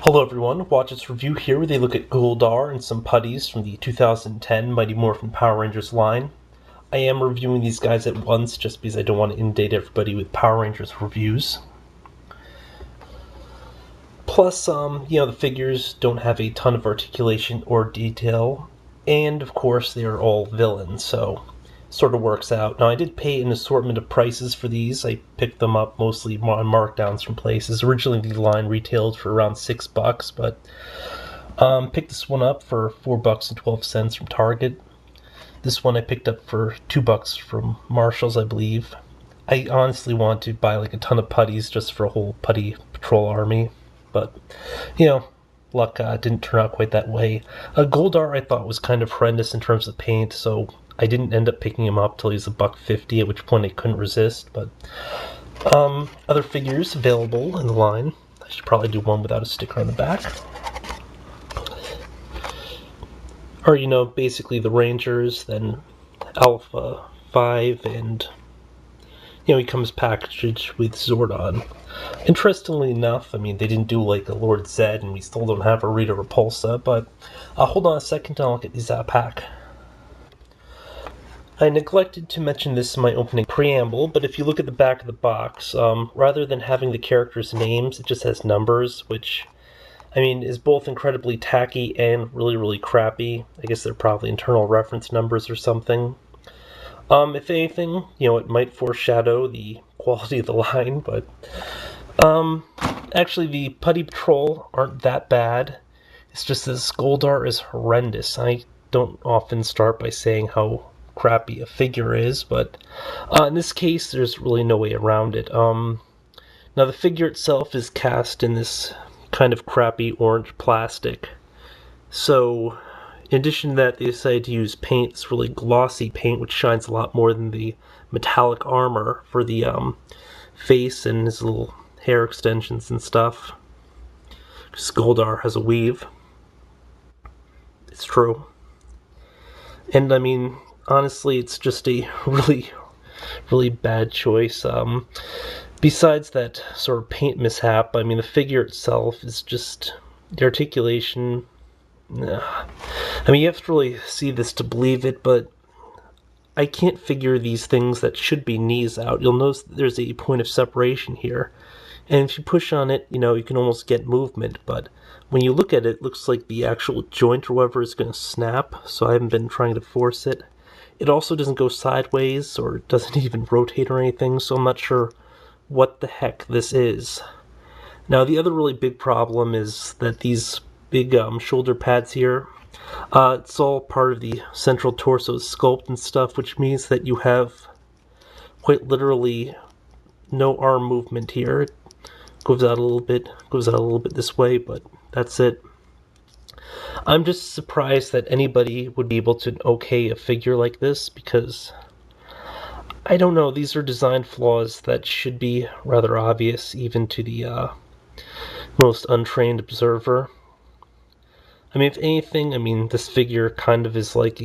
Hello everyone, watch this review here where they look at Goldar and some putties from the 2010 Mighty Morphin Power Rangers line. I am reviewing these guys at once just because I don't want to inundate everybody with Power Rangers reviews. Plus, the figures don't have a ton of articulation or detail, and of course they are all villains, so sort of works out. Now I did pay an assortment of prices for these. I picked them up mostly on markdowns from places. Originally the line retailed for around $6, but picked this one up for $4.12 from Target. This one I picked up for $2 from Marshall's, I believe. I honestly want to buy like a ton of putties just for a whole putty patrol army, but luck didn't turn out quite that way. Goldar I thought was kind of horrendous in terms of paint, so I didn't end up picking him up till he was $1.50, at which point I couldn't resist. But other figures available in the line. I should probably do one without a sticker on the back. Or, basically the Rangers, then Alpha 5, and, he comes packaged with Zordon. Interestingly enough, they didn't do like a Lord Zed, and we still don't have a Rita Repulsa, but hold on a second and I'll get these out of pack. I neglected to mention this in my opening preamble, but if you look at the back of the box, rather than having the characters' names, it just has numbers, which, is both incredibly tacky and really, really crappy. I guess they're probably internal reference numbers or something. If anything, it might foreshadow the quality of the line, but actually the Putty Patrol aren't that bad. It's just this Goldar is horrendous. I don't often start by saying how crappy a figure is, but in this case there's really no way around it. Now the figure itself is cast in this kind of crappy orange plastic, so in addition to that they decided to use paint, this really glossy paint which shines a lot more than the metallic armor, for the face and his little hair extensions and stuff, because Goldar has a weave. It's true. And honestly, it's just a really, really bad choice. Besides that sort of paint mishap, the figure itself is just, the articulation, you have to really see this to believe it, but I can't figure these things that should be knees out. You'll notice that there's a point of separation here, and if you push on it, you can almost get movement, but when you look at it, it looks like the actual joint or whatever is going to snap, so I haven't been trying to force it. It also doesn't go sideways, or it doesn't even rotate or anything, so I'm not sure what the heck this is. Now, the other really big problem is that these big shoulder pads here, it's all part of the central torso sculpt and stuff, which means that you have quite literally no arm movement here. It goes out a little bit this way, but that's it. I'm just surprised that anybody would be able to okay a figure like this, because I don't know, these are design flaws that should be rather obvious even to the most untrained observer. If anything, this figure kind of is like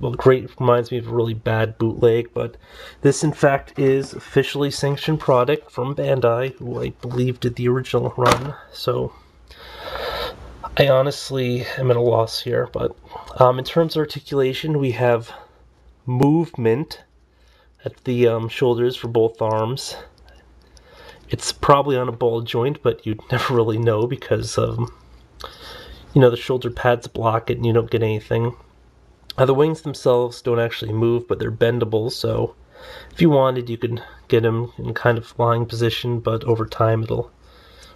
reminds me of a really bad bootleg, but this in fact is officially sanctioned product from Bandai, who I believe did the original run, so I honestly am at a loss here. But in terms of articulation, we have movement at the shoulders for both arms. It's probably on a ball joint, but you'd never really know because the shoulder pads block it and you don't get anything. The wings themselves don't actually move, but they're bendable, so if you wanted you could get them in kind of flying position, but over time it'll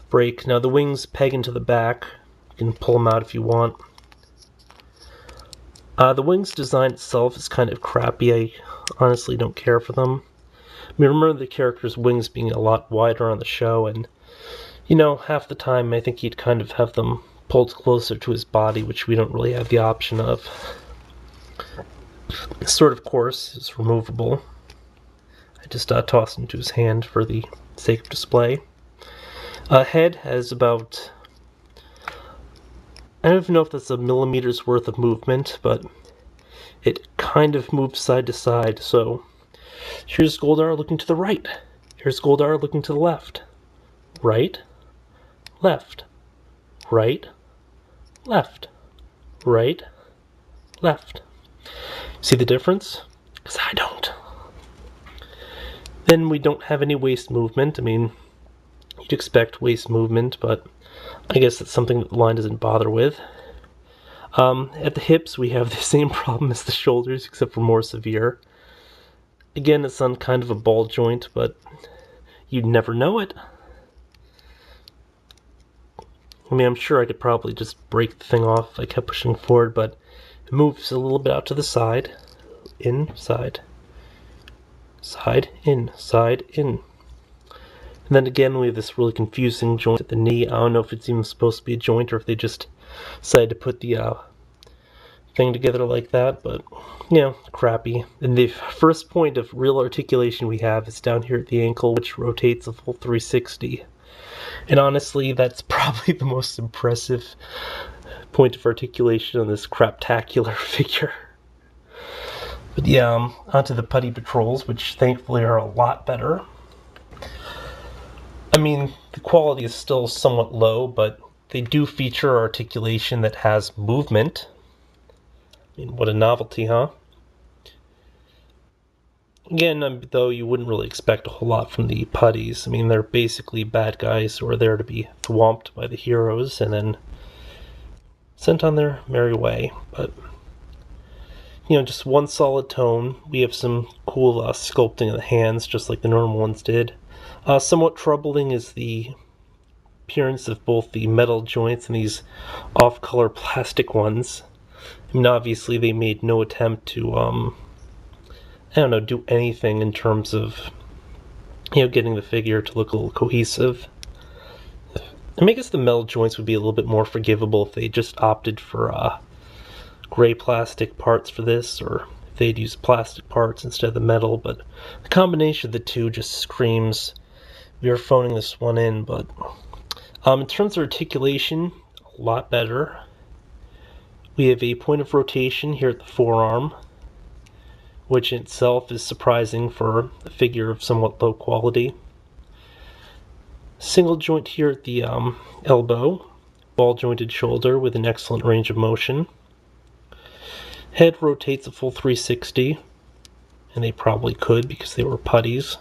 break. Now the wings peg into the back. You can pull them out if you want. The wings design itself is kind of crappy. I honestly don't care for them. Remember the character's wings being a lot wider on the show, and half the time I think he'd kind of have them pulled closer to his body, which we don't really have the option of. This sort of course is removable. I just tossed it into his hand for the sake of display. Head has about, I don't even know if that's a millimeter's worth of movement, but it kind of moves side to side. So here's Goldar looking to the right. Here's Goldar looking to the left. Right, left, right, left, right, left. See the difference? Because I don't. Then we don't have any waist movement. I mean, you'd expect waist movement, but I guess that's something that the line doesn't bother with. At the hips, we have the same problem as the shoulders, except for more severe. Again, it's on kind of a ball joint, but you'd never know it. I mean, I'm sure I could probably just break the thing off if I kept pushing forward, but it moves a little bit out to the side. In, side. Side, in, side, in. And then again, we have this really confusing joint at the knee. I don't know if it's even supposed to be a joint or if they just decided to put the thing together like that, but, you know, crappy. And the first point of real articulation we have is down here at the ankle, which rotates a full 360. And honestly, that's probably the most impressive point of articulation on this craptacular figure. But yeah, onto the Putty Patrols, which thankfully are a lot better. I mean, the quality is still somewhat low, but they do feature articulation that has movement. I mean, what a novelty, huh? Again, though, you wouldn't really expect a whole lot from the putties. I mean, they're basically bad guys who are there to be thwomped by the heroes and then sent on their merry way. But, you know, just one solid tone. We have some cool sculpting of the hands, just like the normal ones did. Somewhat troubling is the appearance of both the metal joints and these off-color plastic ones. I mean, obviously they made no attempt to, I don't know, do anything in terms of, you know, getting the figure to look a little cohesive. I mean, I guess the metal joints would be a little bit more forgivable if they just opted for gray plastic parts for this, or if they'd use plastic parts instead of the metal, but the combination of the two just screams, we are phoning this one in. But in terms of articulation, a lot better. We have a point of rotation here at the forearm, which in itself is surprising for a figure of somewhat low quality. Single joint here at the elbow, ball jointed shoulder with an excellent range of motion. Head rotates a full 360, and they probably could because they were putties.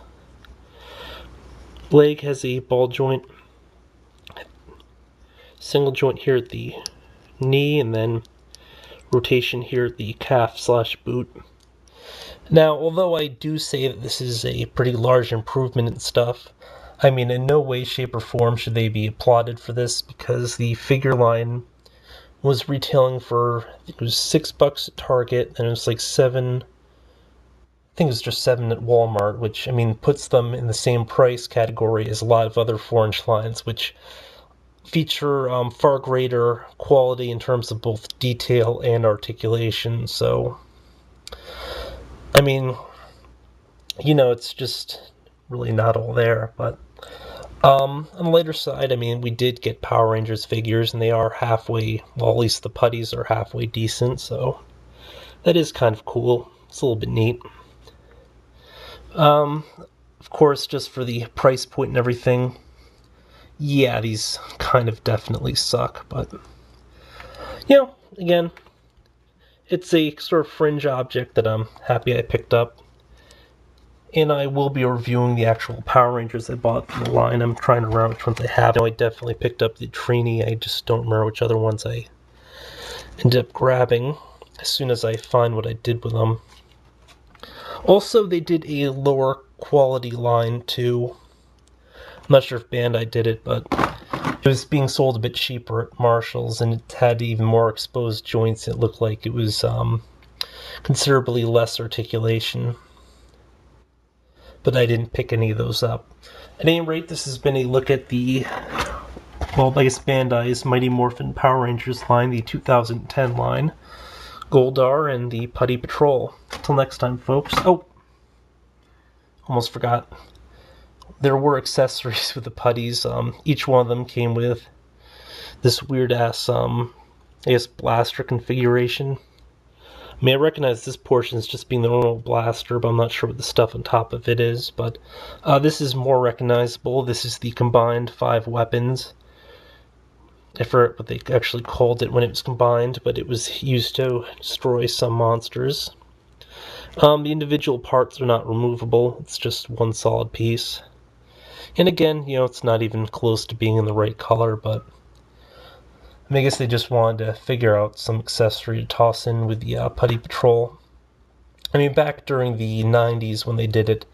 Leg has a ball joint, single joint here at the knee, and then rotation here at the calf/boot. Now, although I do say that this is a pretty large improvement in stuff, I mean, in no way, shape, or form should they be applauded for this, because the figure line was retailing for, I think it was $6 at Target, and it was like $7, I think it was just $7 at Walmart, which, I mean, puts them in the same price category as a lot of other 4-inch lines, which feature far greater quality in terms of both detail and articulation. So, I mean, you know, it's just really not all there. But on the later side, I mean, we did get Power Rangers figures, and they are halfway, well, at least the putties are halfway decent, so that is kind of cool. It's a little bit neat. Of course, just for the price point and everything, yeah, these kind of definitely suck, but, you know, again, it's a sort of fringe object that I'm happy I picked up. And I will be reviewing the actual Power Rangers I bought from the line. I'm trying to remember which ones I have. I definitely picked up the Trini. I just don't remember which other ones I ended up grabbing as soon as I find what I did with them. Also, they did a lower quality line too. I'm not sure if Bandai did it, but it was being sold a bit cheaper at Marshall's, and it had even more exposed joints. It looked like it was considerably less articulation. But I didn't pick any of those up. At any rate, this has been a look at the, well, I guess Bandai's Mighty Morphin Power Rangers line, the 2010 line, Goldar and the Putty Patrol. Until next time, folks. Oh, almost forgot. There were accessories with the putties. Each one of them came with this weird-ass, I guess, blaster configuration. I mean, I recognize this portion as just being the normal blaster, but I'm not sure what the stuff on top of it is. But this is more recognizable. This is the combined 5 weapons. I forget what they actually called it when it was combined, but it was used to destroy some monsters. The individual parts are not removable, it's just one solid piece. And again, it's not even close to being in the right color, but I guess they just wanted to figure out some accessory to toss in with the Putty Patrol. I mean, back during the 90s when they did it,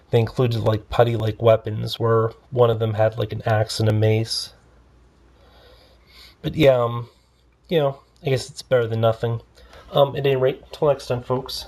they included like putty-like weapons, where one of them had like an axe and a mace. But yeah, I guess it's better than nothing. At any rate, until next time, folks.